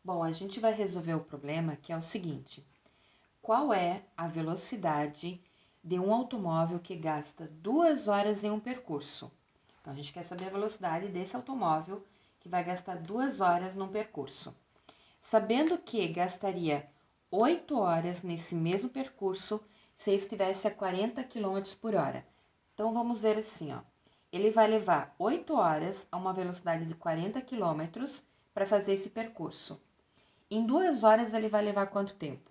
Bom, a gente vai resolver o problema que é o seguinte: qual é a velocidade de um automóvel que gasta 2 horas em um percurso? Então, a gente quer saber a velocidade desse automóvel que vai gastar 2 horas num percurso. Sabendo que gastaria 8 horas nesse mesmo percurso se estivesse a 40 km por hora. Então, vamos ver assim, ó. Ele vai levar 8 horas a uma velocidade de 40 km para fazer esse percurso. Em 2 horas ele vai levar quanto tempo?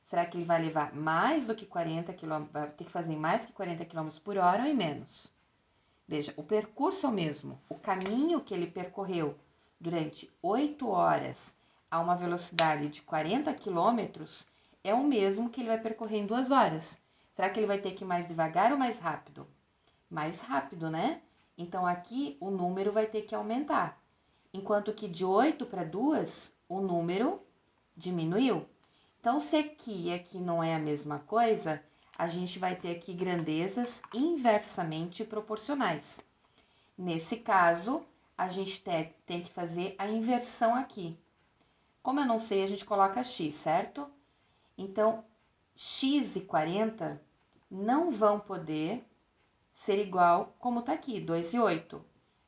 Será que ele vai levar mais do que 40 km, vai ter que fazer mais que 40 km por hora ou em menos? Veja, o percurso é o mesmo. O caminho que ele percorreu durante 8 horas a uma velocidade de 40 km é o mesmo que ele vai percorrer em 2 horas. Será que ele vai ter que ir mais devagar ou mais rápido? Mais rápido, né? Então aqui o número vai ter que aumentar. Enquanto que de 8 para 2, o número diminuiu. Então, se aqui e aqui não é a mesma coisa, a gente vai ter aqui grandezas inversamente proporcionais. Nesse caso, a gente tem que fazer a inversão aqui. Como eu não sei, a gente coloca x, certo? Então, x e 40 não vão poder ser igual como está aqui, 2 e 8.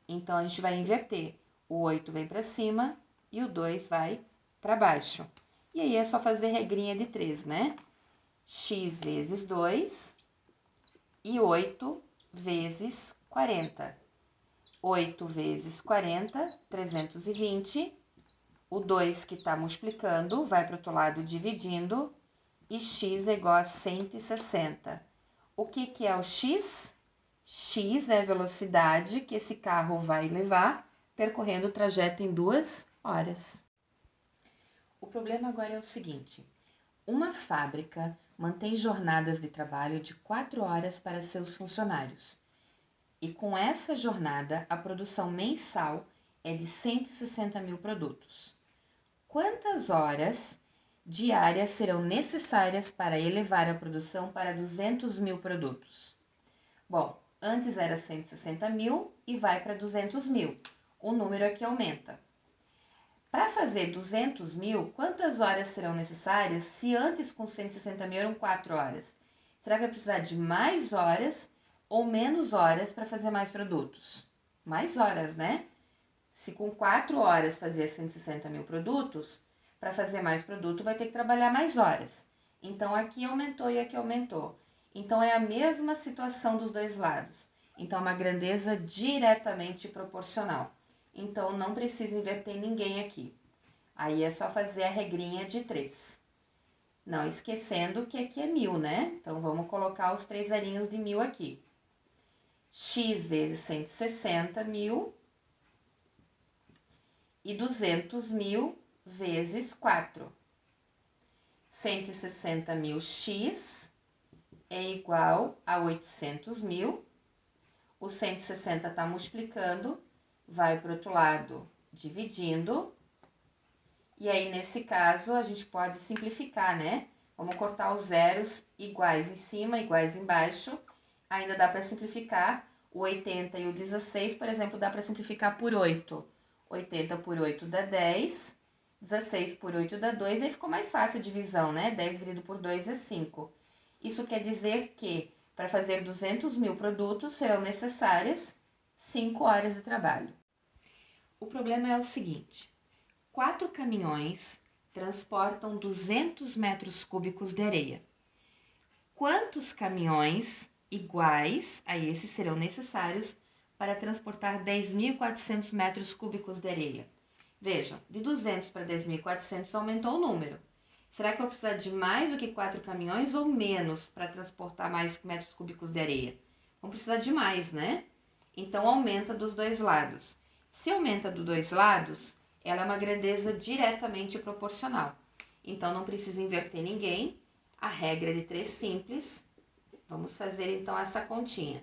Então, a gente vai inverter. O 8 vem para cima e o 2 vai para baixo. E aí é só fazer regrinha de 3, né? X vezes 2 e 8 vezes 40. 8 vezes 40, 320. O 2 que está multiplicando vai para o outro lado dividindo. E x é igual a 160. O que é o x? X é a velocidade que esse carro vai levar percorrendo o trajeto em 2 horas. O problema agora é o seguinte: uma fábrica mantém jornadas de trabalho de 4 horas para seus funcionários. E com essa jornada, a produção mensal é de 160 mil produtos. Quantas horas diárias serão necessárias para elevar a produção para 200 mil produtos? Bom, antes era 160 mil e vai para 200 mil. O número aqui aumenta. Para fazer 200 mil, quantas horas serão necessárias se antes com 160 mil eram 4 horas? Será que vai precisar de mais horas ou menos horas para fazer mais produtos? Mais horas, né? Se com 4 horas fazia 160 mil produtos, para fazer mais produto vai ter que trabalhar mais horas. Então aqui aumentou e aqui aumentou. Então é a mesma situação dos dois lados. Então é uma grandeza diretamente proporcional. Então não precisa inverter ninguém aqui. Aí é só fazer a regrinha de 3. Não esquecendo que aqui é 1000, né? Então vamos colocar os 3 zerinhos de 1000 aqui. X vezes 160 mil e 200 mil vezes 4. 160 mil x é igual a 800 mil. O 160 está multiplicando, vai para o outro lado dividindo. E aí, nesse caso, a gente pode simplificar, né? Vamos cortar os zeros iguais em cima, iguais embaixo. Ainda dá para simplificar. O 80 e o 16, por exemplo, dá para simplificar por 8. 80 por 8 dá 10. 16 por 8 dá 2. Aí ficou mais fácil a divisão, né? 10 dividido por 2 é 5. Isso quer dizer que, para fazer 200 mil produtos, serão necessárias 5 horas de trabalho. O problema é o seguinte: 4 caminhões transportam 200 metros cúbicos de areia. Quantos caminhões iguais a esses serão necessários para transportar 10.400 metros cúbicos de areia? Vejam, de 200 para 10.400 aumentou o número. Será que eu vou precisar de mais do que 4 caminhões ou menos para transportar mais metros cúbicos de areia? Vamos precisar de mais, né? Então aumenta dos dois lados. Se aumenta dos dois lados, ela é uma grandeza diretamente proporcional. Então, não precisa inverter ninguém. A regra de 3 simples. Vamos fazer, então, essa continha.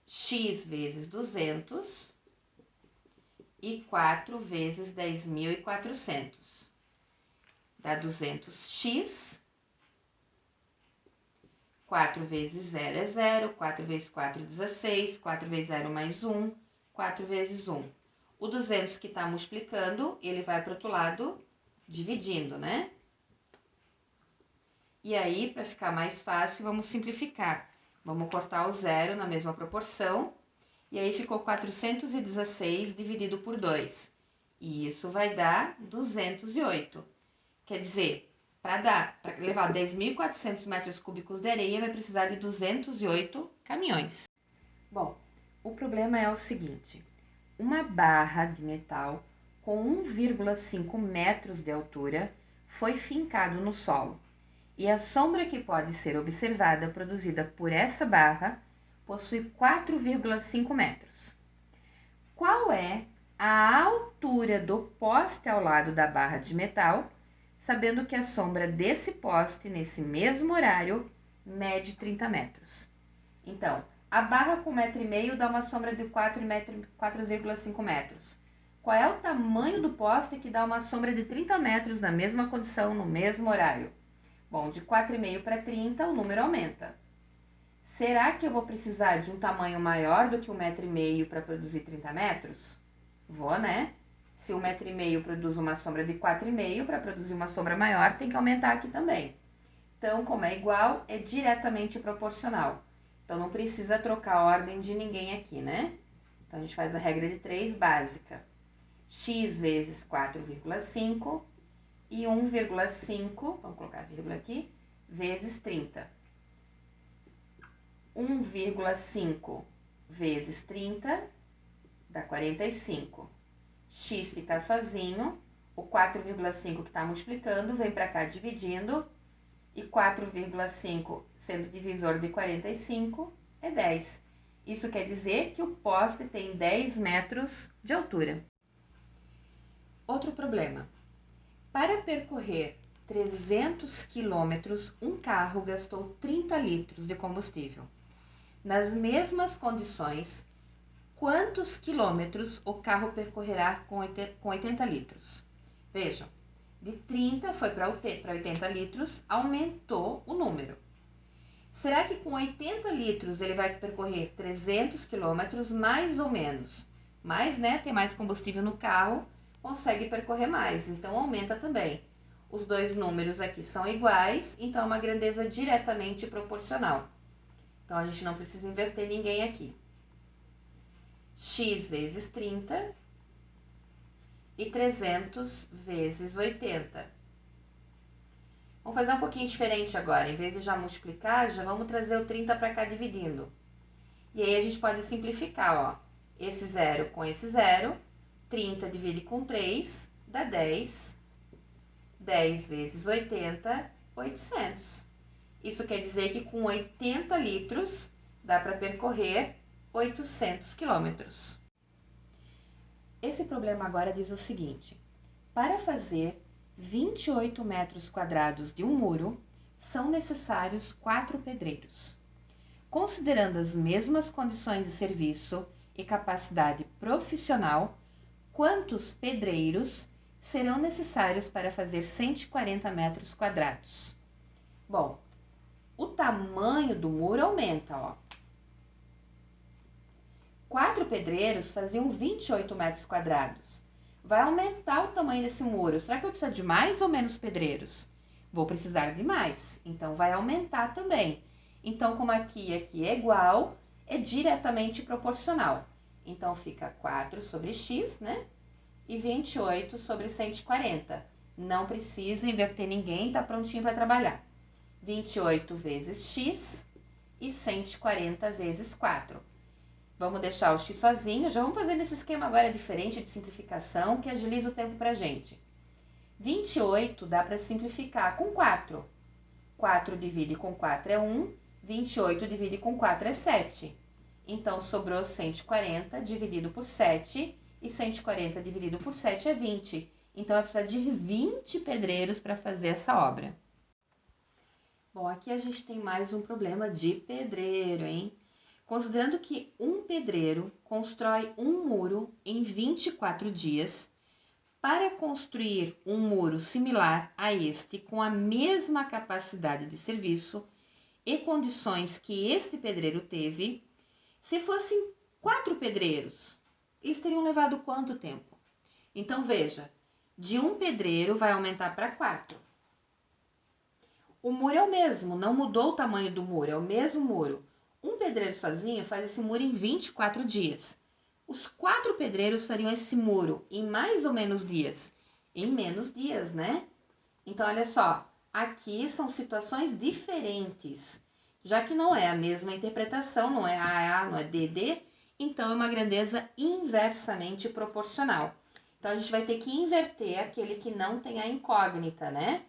X vezes 200 e 4 vezes 10.400. Dá 200x. 4 vezes 0 é 0, 4 vezes 4 é 16, 4 vezes 0 mais 1, 4 vezes 1. O 200 que está multiplicando, ele vai para o outro lado dividindo, né? E aí, para ficar mais fácil, vamos simplificar. Vamos cortar o 0 na mesma proporção. E aí ficou 416 dividido por 2. E isso vai dar 208. Quer dizer, para levar 10.400 metros cúbicos de areia, vai precisar de 208 caminhões. Bom, o problema é o seguinte. Uma barra de metal com 1,5 metros de altura foi fincado no solo. E a sombra que pode ser observada produzida por essa barra possui 4,5 metros. Qual é a altura do poste ao lado da barra de metal, sabendo que a sombra desse poste, nesse mesmo horário, mede 30 metros? Então, a barra com 1,5 m dá uma sombra de 4,5 metros. Qual é o tamanho do poste que dá uma sombra de 30 metros na mesma condição, no mesmo horário? Bom, de 4,5 para 30, o número aumenta. Será que eu vou precisar de um tamanho maior do que 1,5 m para produzir 30 metros? Vou, né? Se 1,5 m produz uma sombra de 4,5, para produzir uma sombra maior, tem que aumentar aqui também. Então, como é igual, é diretamente proporcional. Então, não precisa trocar a ordem de ninguém aqui, né? Então, a gente faz a regra de 3 básica. X vezes 4,5 e 1,5, vamos colocar a vírgula aqui, vezes 30. 1,5 vezes 30 dá 45. X fica sozinho, o 4,5 que está multiplicando vem para cá dividindo, e 4,5 sendo divisor de 45 é 10. Isso quer dizer que o poste tem 10 metros de altura. Outro problema. Para percorrer 300 quilômetros, um carro gastou 30 litros de combustível. Nas mesmas condições, quantos quilômetros o carro percorrerá com 80 litros? Vejam, de 30 foi para 80 litros, aumentou o número. Será que com 80 litros ele vai percorrer 300 quilômetros, mais ou menos? Mais, né? Tem mais combustível no carro, consegue percorrer mais, então aumenta também. Os dois números aqui são iguais, então é uma grandeza diretamente proporcional. Então, a gente não precisa inverter ninguém aqui. X vezes 30 e 300 vezes 80. Vamos fazer um pouquinho diferente agora. Em vez de já multiplicar, já vamos trazer o 30 para cá dividindo. E aí, a gente pode simplificar, ó. Esse 0 com esse 0. 30 divide com 3, dá 10. 10 vezes 80, 800. Isso quer dizer que com 80 litros dá para percorrer 800 quilômetros. Esse problema agora diz o seguinte: para fazer 28 metros quadrados de um muro, são necessários 4 pedreiros. Considerando as mesmas condições de serviço e capacidade profissional, quantos pedreiros serão necessários para fazer 140 metros quadrados? Bom, o tamanho do muro aumenta, ó. 4 pedreiros faziam 28 metros quadrados. Vai aumentar o tamanho desse muro. Será que eu preciso de mais ou menos pedreiros? Vou precisar de mais, então vai aumentar também. Então, como aqui e aqui é igual, é diretamente proporcional. Então, fica 4 sobre x, né? E 28 sobre 140. Não precisa inverter ninguém, tá prontinho para trabalhar. 28 vezes x e 140 vezes 4. Vamos deixar o x sozinho. Já vamos fazer nesse esquema agora diferente de simplificação, que agiliza o tempo para a gente. 28 dá para simplificar com 4. 4 divide com 4 é 1. 28 divide com 4 é 7. Então, sobrou 140 dividido por 7. E 140 dividido por 7 é 20. Então, vai precisar de 20 pedreiros para fazer essa obra. Bom, aqui a gente tem mais um problema de pedreiro, hein? Considerando que um pedreiro constrói um muro em 24 dias, para construir um muro similar a este com a mesma capacidade de serviço, e condições que este pedreiro teve, se fossem 4 pedreiros, eles teriam levado quanto tempo? Então, veja, de um pedreiro vai aumentar para 4. O muro é o mesmo, não mudou o tamanho do muro, é o mesmo muro. Um pedreiro sozinho faz esse muro em 24 dias. Os 4 pedreiros fariam esse muro em mais ou menos dias? Em menos dias, né? Então, olha só, aqui são situações diferentes. Já que não é a mesma interpretação, não é AA, não é DD, então é uma grandeza inversamente proporcional. Então, a gente vai ter que inverter aquele que não tem a incógnita, né?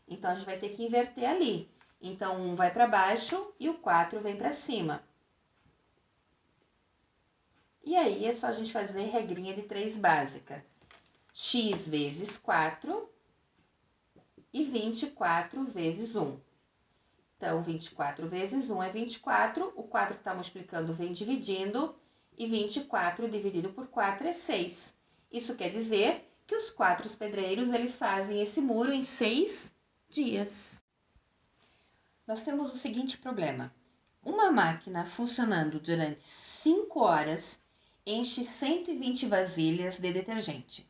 Então, a gente vai ter que inverter ali. Então, 1 vai para baixo e o 4 vem para cima. E aí, é só a gente fazer regrinha de 3 básica. X vezes 4 e 24 vezes 1. Então, 24 vezes 1 é 24. O 4 que está multiplicando vem dividindo. E 24 dividido por 4 é 6. Isso quer dizer que os 4 pedreiros eles fazem esse muro em 6 dias. Nós temos o seguinte problema. Uma máquina funcionando durante 5 horas enche 120 vasilhas de detergente.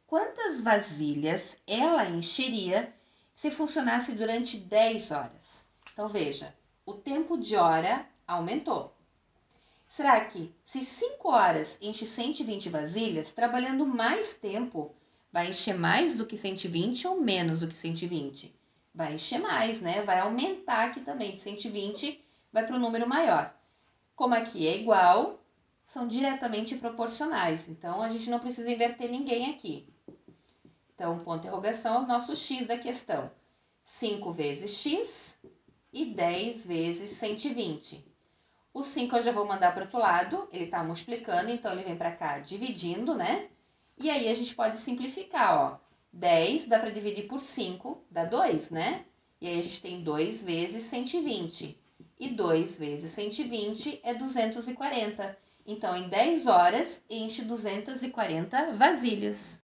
Quantas vasilhas ela encheria se funcionasse durante 10 horas? Então, veja, o tempo de hora aumentou. Será que se 5 horas enche 120 vasilhas, trabalhando mais tempo, vai encher mais do que 120 ou menos do que 120? Vai encher mais, né? Vai aumentar aqui também, de 120 vai para o número maior. Como aqui é igual, são diretamente proporcionais, então a gente não precisa inverter ninguém aqui. Então, ponto de interrogação é o nosso x da questão. 5 vezes x e 10 vezes 120. O 5 eu já vou mandar para o outro lado, ele está multiplicando, então ele vem para cá dividindo, né? E aí a gente pode simplificar, ó. 10 dá para dividir por 5, dá 2, né? E aí a gente tem 2 vezes 120. E 2 vezes 120 é 240. Então, em 10 horas, enche 240 vasilhas.